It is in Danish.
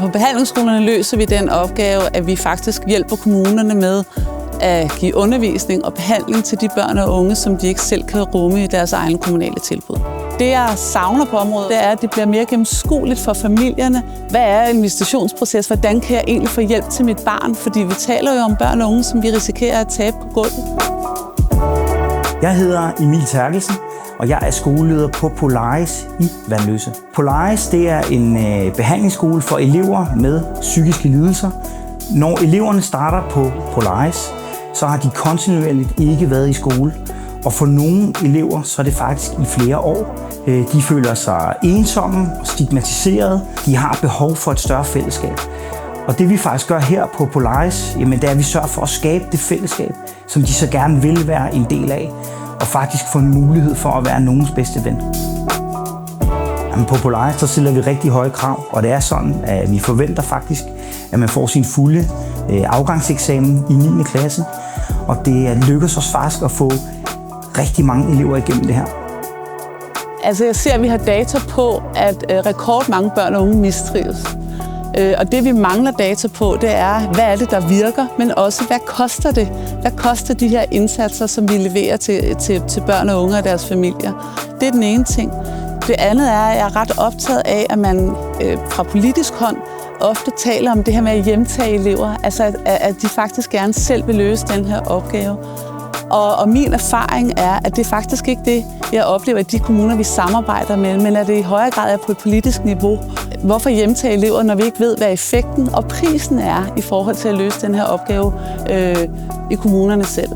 På behandlingsskolerne løser vi den opgave, at vi faktisk hjælper kommunerne med at give undervisning og behandling til de børn og unge, som de ikke selv kan rumme i deres egne kommunale tilbud. Det, jeg savner på området, det er, at det bliver mere gennemskueligt for familierne. Hvad er en visitationsproces? Hvordan kan jeg egentlig få hjælp til mit barn? Fordi vi taler jo om børn og unge, som vi risikerer at tabe på gulvet. Jeg hedder Emil Terkelsen, og jeg er skoleleder på Polaris i Vanløse. Polaris, det er en behandlingsskole for elever med psykiske lidelser. Når eleverne starter på Polaris, så har de kontinuerligt ikke været i skole. Og for nogle elever, så er det faktisk i flere år. De føler sig ensomme og stigmatiserede. De har behov for et større fællesskab. Og det vi faktisk gør her på Polaris, jamen, det er, at vi sørger for at skabe det fællesskab, som de så gerne vil være en del af. Og faktisk få en mulighed for at være nogens bedste ven. Jamen, på Polaris, der stiller vi rigtig høje krav, og det er sådan, at vi forventer faktisk, at man får sin fulde afgangseksamen i 9. klasse. Og det lykkes os faktisk at få rigtig mange elever igennem det her. Altså, jeg ser, at vi har data på, at rekordmange børn og unge mistrives. Og det, vi mangler data på, det er, hvad er det, der virker, men også, hvad koster det? Hvad koster de her indsatser, som vi leverer til børn og unge og deres familier? Det er den ene ting. Det andet er, at jeg er ret optaget af, at man fra politisk hånd ofte taler om det her med at hjemtage elever, altså at de faktisk gerne selv vil løse den her opgave. Og min erfaring er, at det er faktisk ikke det, jeg oplever i de kommuner, vi samarbejder med, men at det i højere grad er på et politisk niveau. Hvorfor hjemtage elever, når vi ikke ved, hvad effekten og prisen er i forhold til at løse den her opgave i kommunerne selv?